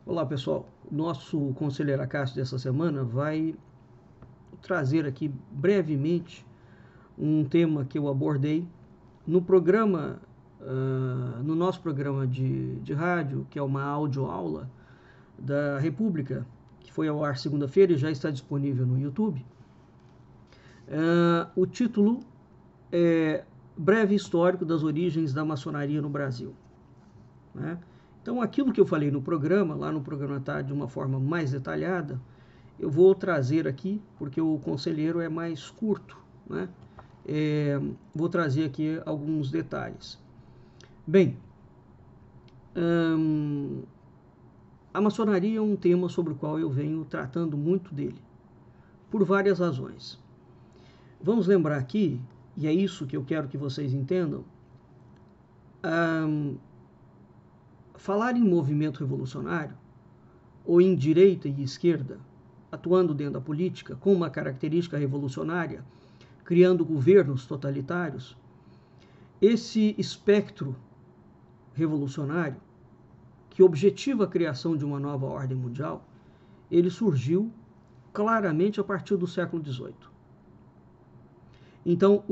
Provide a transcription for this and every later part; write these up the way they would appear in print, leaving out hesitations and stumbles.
Olá pessoal, nosso Conselheiro Acácio dessa semana vai trazer aqui brevemente um tema que eu abordei no programa, no nosso programa de rádio, que é uma audioaula da República, que foi ao ar segunda-feira e já está disponível no YouTube. O título é Breve Histórico das Origens da Maçonaria no Brasil. Né? Então, aquilo que eu falei no programa, lá no programa está de uma forma mais detalhada, eu vou trazer aqui, porque o conselheiro é mais curto, né? Vou trazer aqui alguns detalhes. Bem, a maçonaria é um tema sobre o qual eu venho tratando muito dele, por várias razões. Vamos lembrar aqui, e é isso que eu quero que vocês entendam, falar em movimento revolucionário, ou em direita e esquerda, atuando dentro da política, com uma característica revolucionária, criando governos totalitários, esse espectro revolucionário, que objetiva a criação de uma nova ordem mundial, ele surgiu claramente a partir do século XVIII. Então,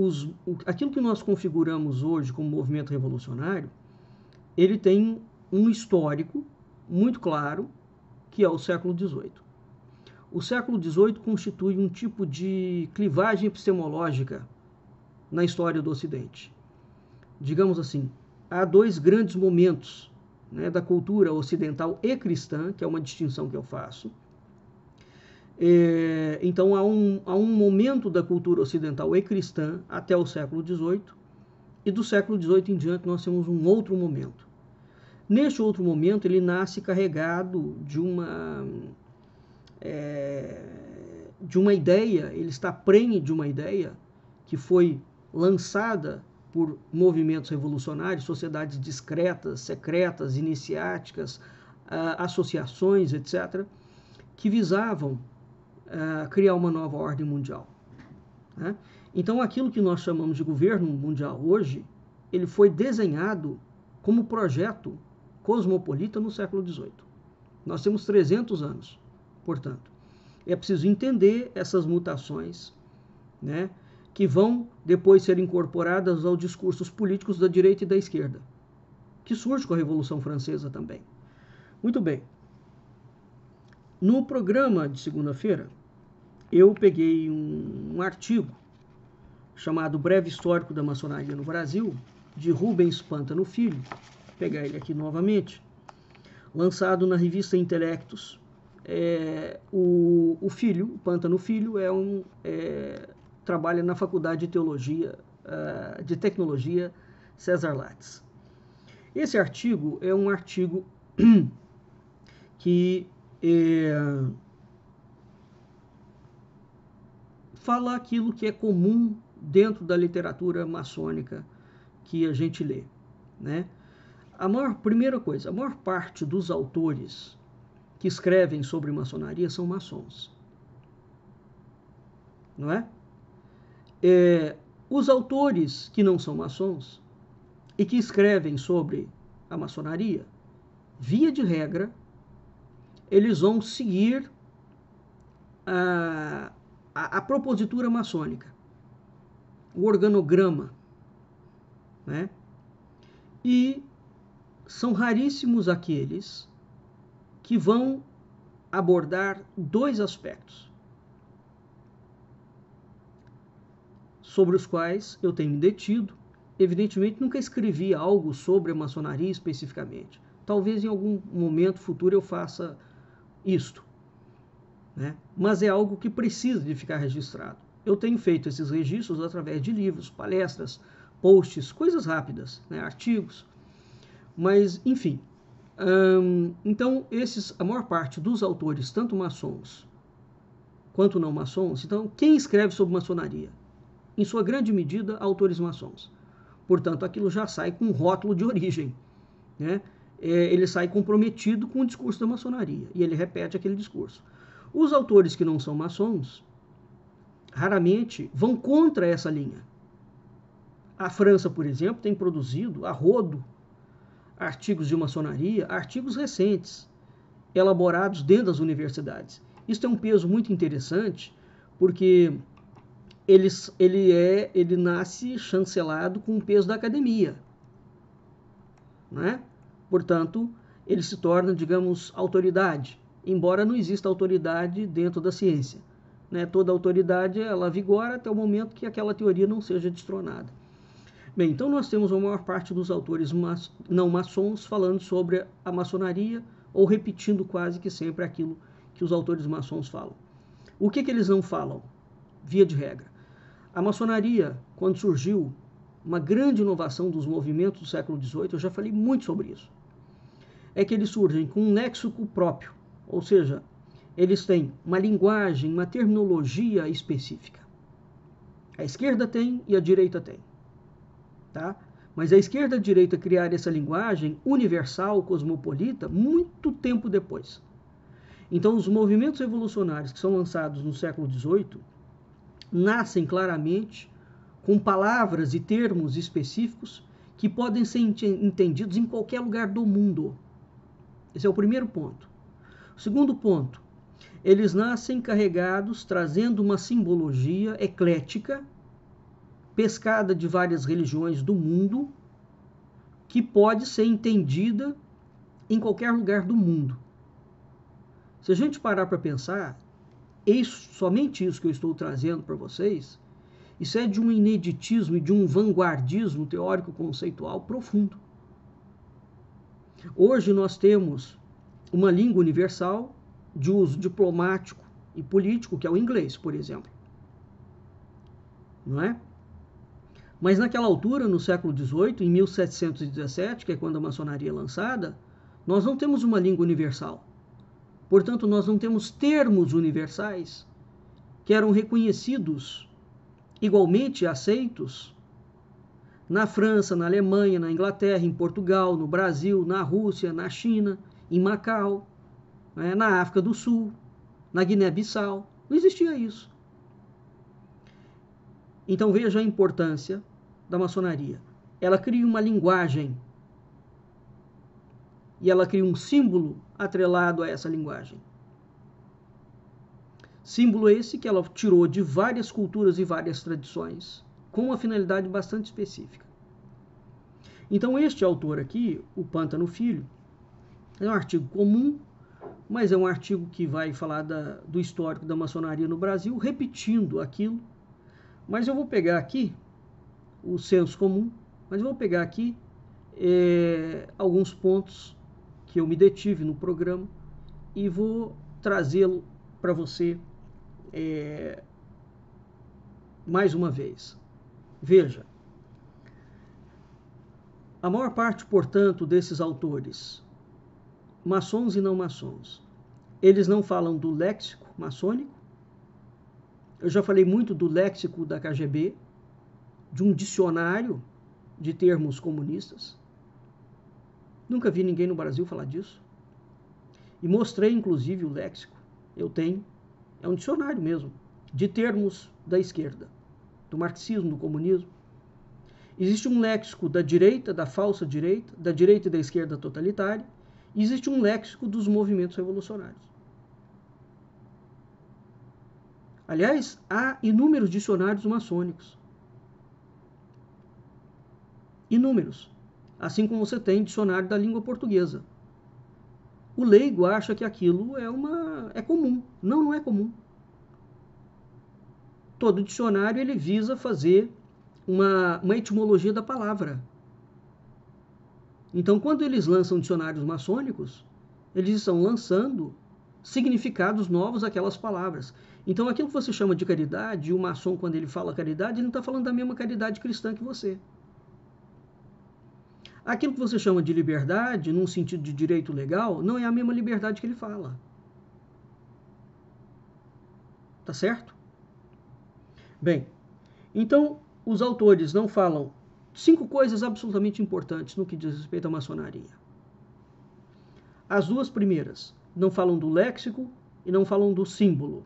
aquilo que nós configuramos hoje como movimento revolucionário, ele tem um histórico muito claro, que é o século XVIII. O século XVIII constitui um tipo de clivagem epistemológica na história do Ocidente. Digamos assim, há dois grandes momentos, né, da cultura ocidental e cristã, que é uma distinção que eu faço. Então, há um momento da cultura ocidental e cristã até o século XVIII, e do século XVIII em diante nós temos um outro momento. Neste outro momento, ele nasce carregado de uma ideia, ele está prenhe de uma ideia que foi lançada por movimentos revolucionários, sociedades discretas, secretas, iniciáticas, associações, etc., que visavam criar uma nova ordem mundial. Né? Então, aquilo que nós chamamos de governo mundial hoje, ele foi desenhado como projeto cosmopolita no século XVIII. Nós temos 300 anos, portanto. É preciso entender essas mutações, né, que vão depois ser incorporadas aos discursos políticos da direita e da esquerda, que surge com a Revolução Francesa também. Muito bem. No programa de segunda-feira, eu peguei um artigo chamado Breve Histórico da Maçonaria no Brasil, de Rubens Pantano Filho, vou pegar ele aqui novamente, lançado na revista Intelectus. O Filho, o Pantano Filho, trabalha na Faculdade de Teologia, de Tecnologia César Lattes. Esse artigo é um artigo que fala aquilo que é comum dentro da literatura maçônica que a gente lê, né? Primeira coisa, a maior parte dos autores que escrevem sobre maçonaria são maçons, não é? Os autores que não são maçons e que escrevem sobre a maçonaria, via de regra, eles vão seguir a propositura maçônica, o organograma, né? E são raríssimos aqueles que vão abordar dois aspectos sobre os quais eu tenho me detido. Evidentemente, nunca escrevi algo sobre a maçonaria especificamente. Talvez em algum momento futuro eu faça isto, né? Mas é algo que precisa de ficar registrado. Eu tenho feito esses registros através de livros, palestras, posts, coisas rápidas, né? Artigos. Mas, enfim, então a maior parte dos autores, tanto maçons quanto não maçons, então quem escreve sobre maçonaria? Em sua grande medida, autores maçons. Portanto, aquilo já sai com um rótulo de origem, né? Ele sai comprometido com o discurso da maçonaria e ele repete aquele discurso. Os autores que não são maçons, raramente vão contra essa linha. A França, por exemplo, tem produzido a rodo artigos de maçonaria, artigos recentes, elaborados dentro das universidades. Isso tem um peso muito interessante, porque ele nasce chancelado com o peso da academia, né? Portanto, ele se torna, digamos, autoridade, embora não exista autoridade dentro da ciência, né? Toda autoridade, ela vigora até o momento que aquela teoria não seja destronada. Bem, então nós temos a maior parte dos autores não maçons falando sobre a maçonaria, ou repetindo quase que sempre aquilo que os autores maçons falam. O que eles não falam? Via de regra. A maçonaria, quando surgiu, uma grande inovação dos movimentos do século XVIII, eu já falei muito sobre isso, é que eles surgem com um léxico próprio, ou seja, eles têm uma linguagem, uma terminologia específica. A esquerda tem e a direita tem. Tá? Mas a esquerda e a direita criaram essa linguagem universal, cosmopolita, muito tempo depois. Então, os movimentos revolucionários que são lançados no século XVIII nascem claramente com palavras e termos específicos que podem ser entendidos em qualquer lugar do mundo. Esse é o primeiro ponto. O segundo ponto, eles nascem carregados, trazendo uma simbologia eclética, pescada de várias religiões do mundo, que pode ser entendida em qualquer lugar do mundo. Se a gente parar para pensar, somente isso que eu estou trazendo para vocês, isso é de um ineditismo e de um vanguardismo teórico-conceitual profundo. Hoje nós temos uma língua universal de uso diplomático e político, que é o inglês, por exemplo. Não é? Mas naquela altura, no século XVIII, em 1717, que é quando a maçonaria é lançada, nós não temos uma língua universal. Portanto, nós não temos termos universais que eram reconhecidos, igualmente aceitos, na França, na Alemanha, na Inglaterra, em Portugal, no Brasil, na Rússia, na China, em Macau, na África do Sul, na Guiné-Bissau. Não existia isso. Então veja a importância da maçonaria. Ela cria uma linguagem e ela cria um símbolo atrelado a essa linguagem. Símbolo esse que ela tirou de várias culturas e várias tradições, com uma finalidade bastante específica. Então este autor aqui, o Pantano Filho, é um artigo comum, mas é um artigo que vai falar do histórico da maçonaria no Brasil, repetindo aquilo. Mas eu vou pegar aqui o senso comum, mas eu vou pegar aqui alguns pontos que eu me detive no programa e vou trazê-lo para você mais uma vez. Veja, a maior parte, portanto, desses autores, maçons e não maçons, eles não falam do léxico maçônico. Eu já falei muito do léxico da KGB, de um dicionário de termos comunistas. Nunca vi ninguém no Brasil falar disso. E mostrei, inclusive, o léxico. Eu tenho. É um dicionário mesmo, de termos da esquerda, do marxismo, do comunismo. Existe um léxico da direita, da falsa direita, da direita e da esquerda totalitária. E existe um léxico dos movimentos revolucionários. Aliás, há inúmeros dicionários maçônicos. Inúmeros. Assim como você tem dicionário da língua portuguesa. O leigo acha que aquilo é comum. Não, não é comum. Todo dicionário ele visa fazer uma etimologia da palavra. Então, quando eles lançam dicionários maçônicos, eles estão lançando significados novos àquelas palavras. Então, aquilo que você chama de caridade, o maçom, quando ele fala caridade, ele não está falando da mesma caridade cristã que você. Aquilo que você chama de liberdade, num sentido de direito legal, não é a mesma liberdade que ele fala. Tá certo? Bem, então, os autores não falam 5 coisas absolutamente importantes no que diz respeito à maçonaria. As 2 primeiras não falam do léxico e não falam do símbolo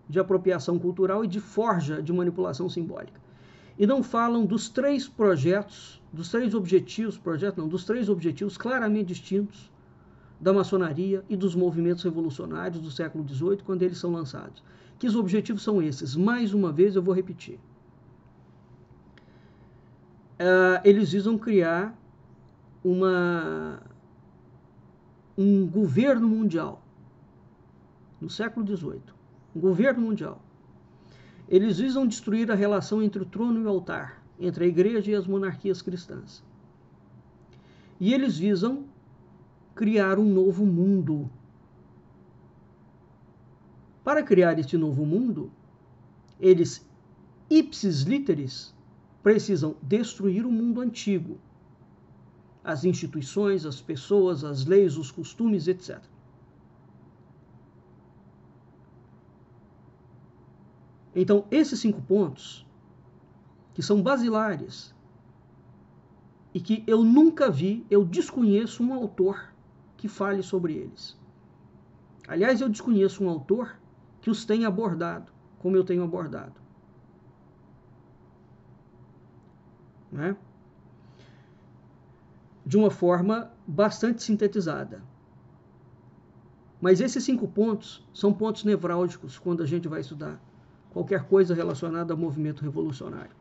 de apropriação cultural e de forja de manipulação simbólica. E não falam dos 3 projetos, dos 3 objetivos, dos 3 objetivos claramente distintos da maçonaria e dos movimentos revolucionários do século XVIII, quando eles são lançados. Que os objetivos são esses. Mais uma vez eu vou repetir. Eles visam criar um governo mundial no século XVIII. Um governo mundial. Eles visam destruir a relação entre o trono e o altar, entre a igreja e as monarquias cristãs. E eles visam criar um novo mundo. Para criar este novo mundo, eles, ipsis literis, precisam destruir o mundo antigo, as instituições, as pessoas, as leis, os costumes, etc. Então, esses 5 pontos, que são basilares, e que eu nunca vi, eu desconheço um autor que fale sobre eles. Aliás, eu desconheço um autor que os tenha abordado, como eu tenho abordado. Né? De uma forma bastante sintetizada. Mas esses 5 pontos são pontos nevrálgicos quando a gente vai estudar qualquer coisa relacionada ao movimento revolucionário.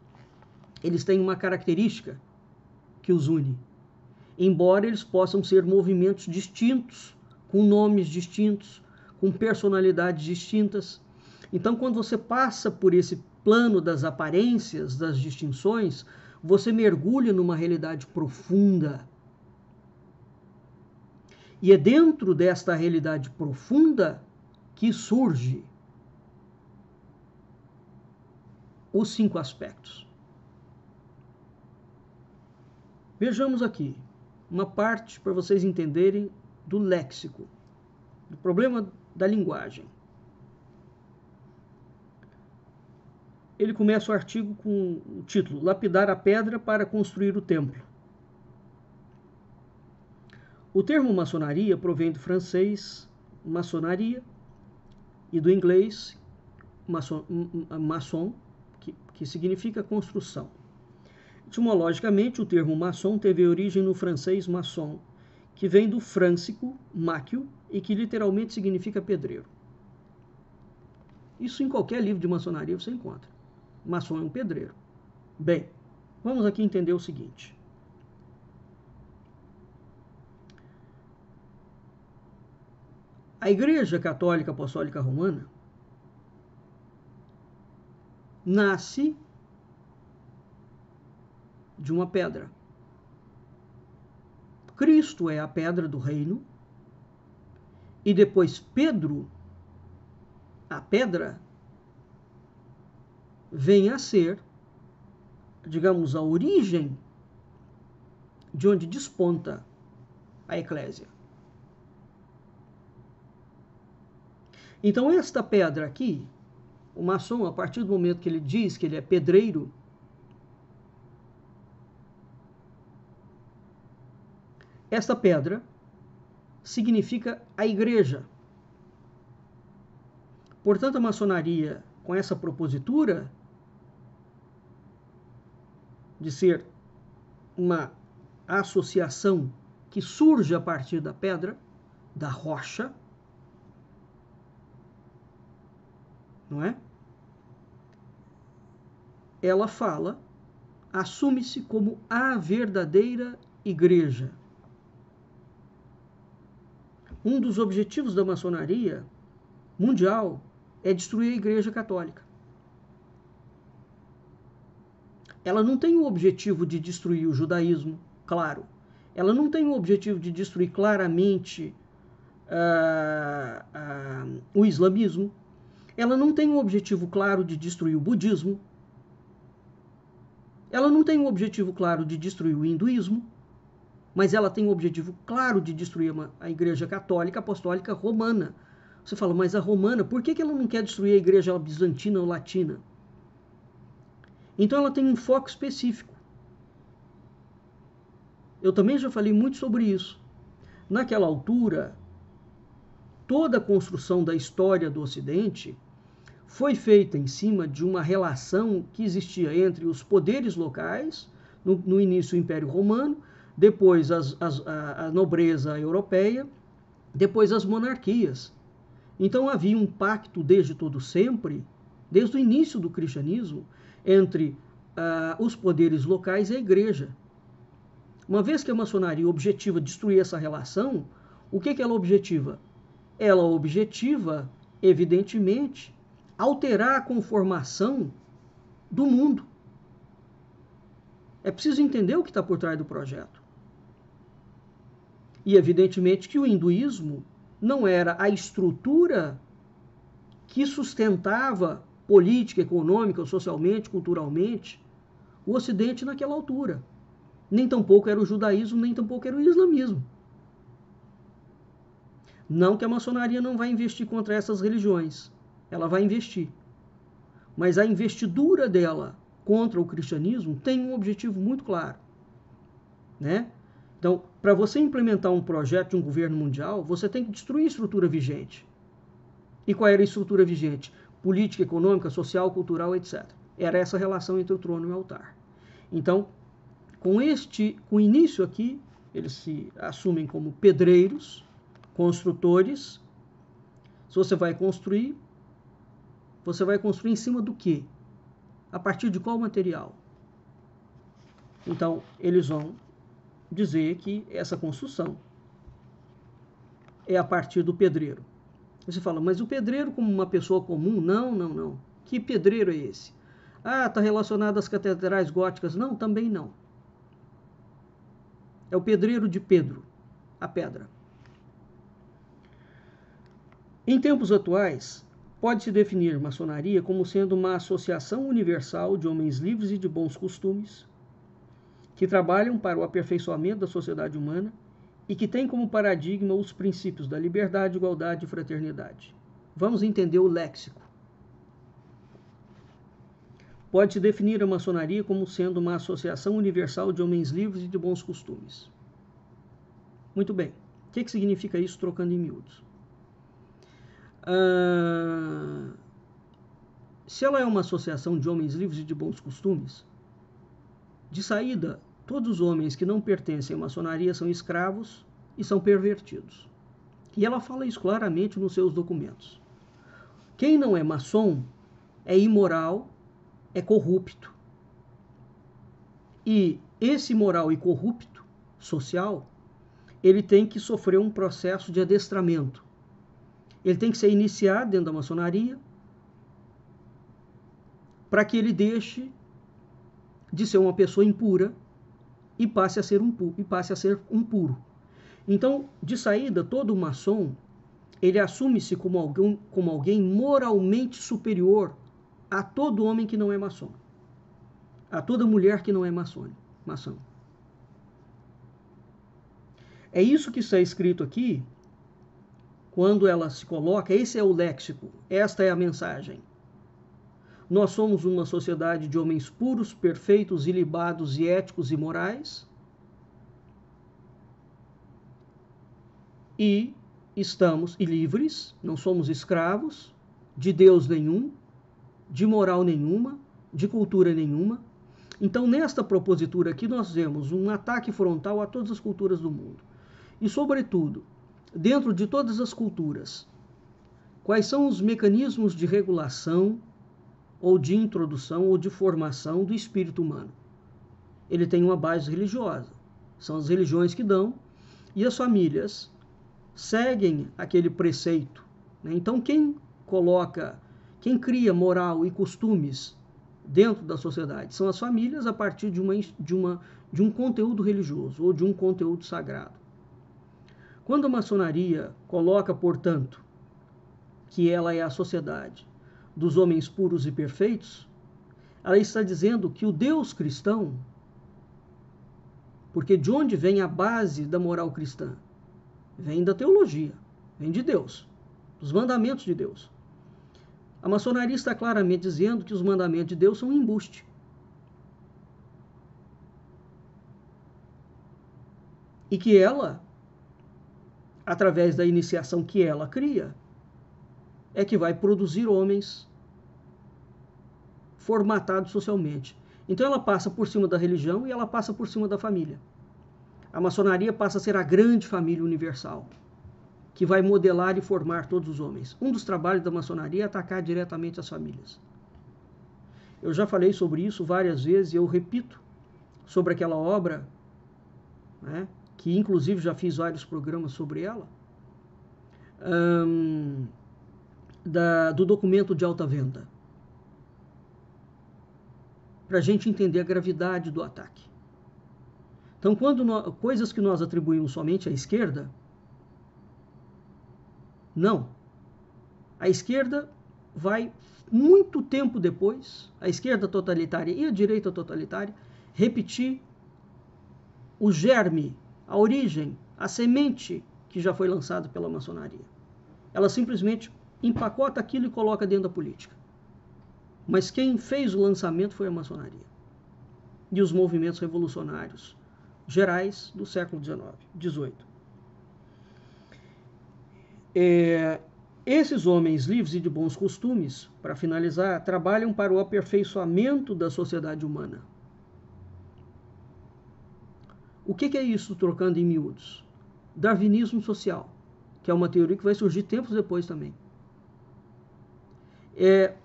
Eles têm uma característica que os une. Embora eles possam ser movimentos distintos, com nomes distintos, com personalidades distintas. Então, quando você passa por esse plano das aparências, das distinções, você mergulha numa realidade profunda. E é dentro desta realidade profunda que surge os 5 aspectos. Vejamos aqui uma parte para vocês entenderem do léxico, do problema da linguagem. Ele começa o artigo com o título: Lapidar a pedra para construir o templo. O termo maçonaria provém do francês maçonaria e do inglês maçon, que significa construção. Etimologicamente, o termo maçom teve origem no francês maçon, que vem do frâncico máquio e que literalmente significa pedreiro. Isso em qualquer livro de maçonaria você encontra. Maçom é um pedreiro. Bem, vamos aqui entender o seguinte. A Igreja Católica Apostólica Romana nasce de uma pedra. Cristo é a pedra do reino, e depois Pedro, a pedra, vem a ser, digamos, a origem de onde desponta a eclésia. Então, esta pedra aqui, o maçom, a partir do momento que ele diz que ele é pedreiro, esta pedra significa a igreja. Portanto, a maçonaria, com essa propositura de ser uma associação que surge a partir da pedra, da rocha, não é? Ela fala, assume-se como a verdadeira igreja. Um dos objetivos da maçonaria mundial é destruir a Igreja Católica. Ela não tem o objetivo de destruir o judaísmo, claro. Ela não tem o objetivo de destruir claramente o islamismo. Ela não tem um objetivo claro de destruir o budismo. Ela não tem um objetivo claro de destruir o hinduísmo. Mas ela tem um objetivo claro de destruir a Igreja Católica Apostólica Romana. Você fala, mas a romana, por que ela não quer destruir a Igreja Bizantina ou Latina? Então ela tem um foco específico. Eu também já falei muito sobre isso. Naquela altura, toda a construção da história do Ocidente foi feita em cima de uma relação que existia entre os poderes locais, no início o Império Romano, depois a nobreza europeia depois as monarquias. Então havia um pacto desde todo sempre, desde o início do cristianismo, entre os poderes locais e a igreja. Uma vez que a maçonaria objetiva destruir essa relação, o que ela objetiva? Ela objetiva, evidentemente, alterar a conformação do mundo. É preciso entender o que está por trás do projeto. E evidentemente que o hinduísmo não era a estrutura que sustentava política, econômica, socialmente, culturalmente, o Ocidente naquela altura. Nem tampouco era o judaísmo, nem tampouco era o islamismo. Não que a maçonaria não vai investir contra essas religiões. Ela vai investir. Mas a investidura dela contra o cristianismo tem um objetivo muito claro, né? Então, para você implementar um projeto de um governo mundial, você tem que destruir a estrutura vigente. E qual era a estrutura vigente? Política, econômica, social, cultural, etc. Era essa relação entre o trono e o altar. Então, com o início aqui, eles se assumem como pedreiros, construtores. Se você vai construir em cima do quê? A partir de qual material? Então, eles vão dizer que essa construção é a partir do pedreiro. Você fala, mas o pedreiro como uma pessoa comum? Não. Que pedreiro é esse? Ah, está relacionado às catedrais góticas? Não, também não. É o pedreiro de Pedro, a pedra. Em tempos atuais, pode-se definir maçonaria como sendo uma associação universal de homens livres e de bons costumes, que trabalham para o aperfeiçoamento da sociedade humana e que tem como paradigma os princípios da liberdade, igualdade e fraternidade. Vamos entender o léxico. Pode-se definir a maçonaria como sendo uma associação universal de homens livres e de bons costumes. Muito bem. O que significa isso, trocando em miúdos? Se ela é uma associação de homens livres e de bons costumes, de saída, todos os homens que não pertencem à maçonaria são escravos e são pervertidos. E ela fala isso claramente nos seus documentos. Quem não é maçom é imoral, é corrupto. E esse imoral e corrupto social, ele tem que sofrer um processo de adestramento. Ele tem que ser iniciado dentro da maçonaria para que ele deixe de ser uma pessoa impura e passe a ser um puro. Então, de saída, todo maçom, ele assume-se como alguém moralmente superior a todo homem que não é maçom, a toda mulher que não é maçom. É isso que está escrito aqui, quando ela se coloca, esse é o léxico, esta é a mensagem. Nós somos uma sociedade de homens puros, perfeitos, ilibados e éticos e morais. E estamos livres, não somos escravos de Deus nenhum, de moral nenhuma, de cultura nenhuma. Então, nesta propositura aqui, nós vemos um ataque frontal a todas as culturas do mundo. E, sobretudo, dentro de todas as culturas, quais são os mecanismos de regulação, ou de introdução, ou de formação do espírito humano? Ele tem uma base religiosa. São as religiões que dão, e as famílias seguem aquele preceito. Então, quem cria moral e costumes dentro da sociedade são as famílias a partir de um conteúdo religioso ou de um conteúdo sagrado. Quando a maçonaria coloca, portanto, que ela é a sociedade dos homens puros e perfeitos, ela está dizendo que o Deus cristão, porque de onde vem a base da moral cristã? Vem da teologia, vem de Deus, dos mandamentos de Deus. A maçonaria está claramente dizendo que os mandamentos de Deus são um embuste. E que ela, através da iniciação que ela cria, é que vai produzir homens formatados socialmente. Então ela passa por cima da religião e ela passa por cima da família. A maçonaria passa a ser a grande família universal. que vai modelar e formar todos os homens. Um dos trabalhos da maçonaria é atacar diretamente as famílias. Eu já falei sobre isso várias vezes e eu repito sobre aquela obra, né, que inclusive já fiz vários programas sobre ela, do documento de alta venda, para a gente entender a gravidade do ataque. Então, coisas que nós atribuímos somente à esquerda, não. A esquerda vai, muito tempo depois, a esquerda totalitária e a direita totalitária, repetir o germe, a origem, a semente que já foi lançada pela maçonaria. Ela simplesmente empacota aquilo e coloca dentro da política. Mas quem fez o lançamento foi a maçonaria e os movimentos revolucionários gerais do século XVIII. Esses homens livres e de bons costumes, para finalizar, trabalham para o aperfeiçoamento da sociedade humana. O que é isso, trocando em miúdos? Darwinismo social, que é uma teoria que vai surgir tempos depois também.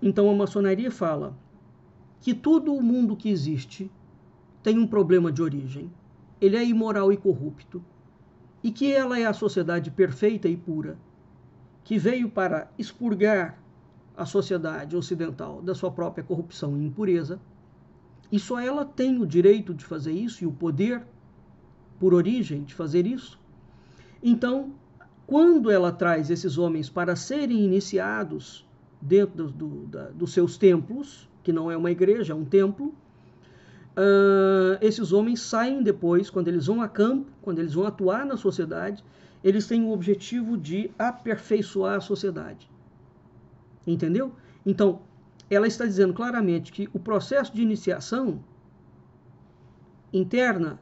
Então a maçonaria fala que todo o mundo que existe tem um problema de origem, ele é imoral e corrupto, e que ela é a sociedade perfeita e pura, que veio para expurgar a sociedade ocidental da sua própria corrupção e impureza, e só ela tem o direito de fazer isso e o poder, por origem, de fazer isso. Então, quando ela traz esses homens para serem iniciados dentro dos seus templos, que não é uma igreja, é um templo, esses homens saem depois, quando eles vão a campo, quando eles vão atuar na sociedade, eles têm o objetivo de aperfeiçoar a sociedade. Entendeu? Então, ela está dizendo claramente que o processo de iniciação interna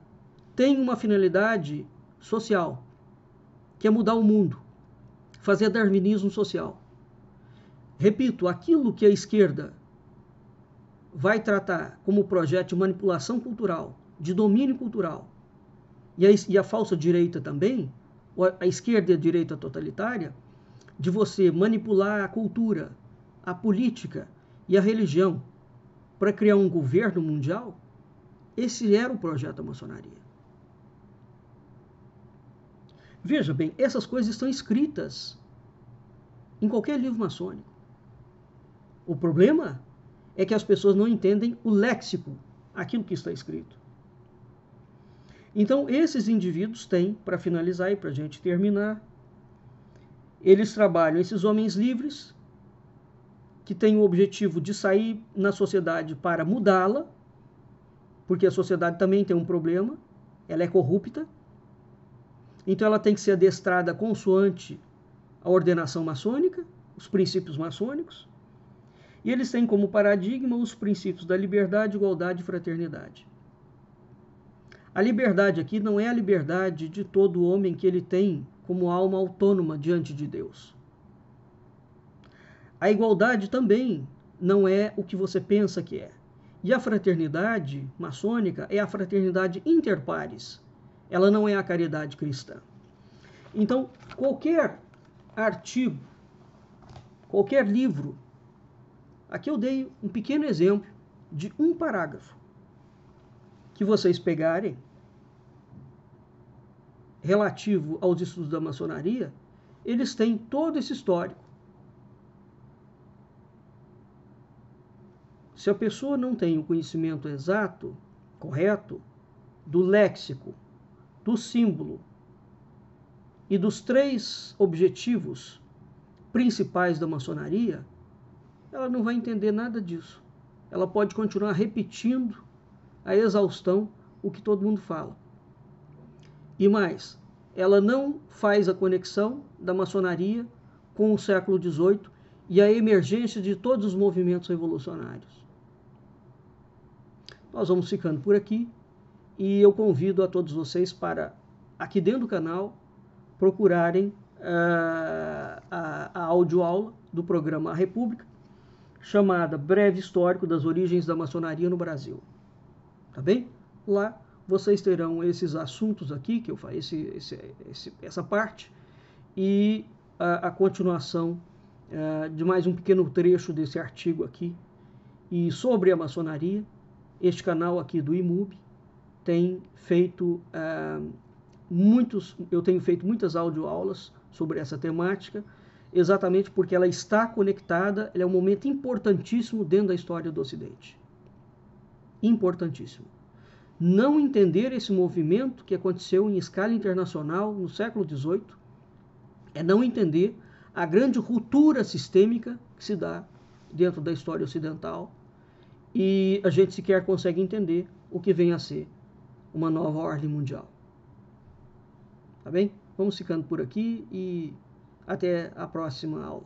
tem uma finalidade social, que é mudar o mundo, fazer darwinismo social. Repito, aquilo que a esquerda vai tratar como projeto de manipulação cultural, de domínio cultural, e a falsa direita também, a esquerda e a direita totalitária, de você manipular a cultura, a política e a religião para criar um governo mundial, esse era o projeto da maçonaria. Veja bem, essas coisas estão escritas em qualquer livro maçônico. O problema é que as pessoas não entendem o léxico, aquilo que está escrito. Então, esses indivíduos têm, para finalizar e para a gente terminar, eles trabalham, esses homens livres, que têm o objetivo de sair na sociedade para mudá-la, porque a sociedade também tem um problema, ela é corrupta, então ela tem que ser adestrada consoante a ordenação maçônica, os princípios maçônicos, e eles têm como paradigma os princípios da liberdade, igualdade e fraternidade. A liberdade aqui não é a liberdade de todo homem que ele tem como alma autônoma diante de Deus. A igualdade também não é o que você pensa que é. E a fraternidade maçônica é a fraternidade interpares. Ela não é a caridade cristã. Então, qualquer artigo, qualquer livro, aqui eu dei um pequeno exemplo de um parágrafo que vocês pegarem relativo aos estudos da maçonaria, eles têm todo esse histórico. Se a pessoa não tem o conhecimento exato, correto, do léxico, do símbolo e dos 3 objetivos principais da maçonaria, ela não vai entender nada disso. Ela pode continuar repetindo a exaustão o que todo mundo fala. E mais, ela não faz a conexão da maçonaria com o século XVIII e a emergência de todos os movimentos revolucionários. Nós vamos ficando por aqui e eu convido a todos vocês para, aqui dentro do canal, procurarem a audioaula do programa A República, chamada Breve Histórico das Origens da Maçonaria no Brasil. Tá bem? Lá vocês terão esses assuntos aqui, que eu faço essa parte, e a continuação de mais um pequeno trecho desse artigo aqui. E sobre a maçonaria, este canal aqui do IMUB tem feito eu tenho feito muitas audioaulas sobre essa temática, exatamente porque ela está conectada, ela é um momento importantíssimo dentro da história do Ocidente. Importantíssimo. Não entender esse movimento que aconteceu em escala internacional no século XVIII é não entender a grande ruptura sistêmica que se dá dentro da história ocidental, e a gente sequer consegue entender o que vem a ser uma nova ordem mundial. Tá bem? Vamos ficando por aqui e até a próxima aula.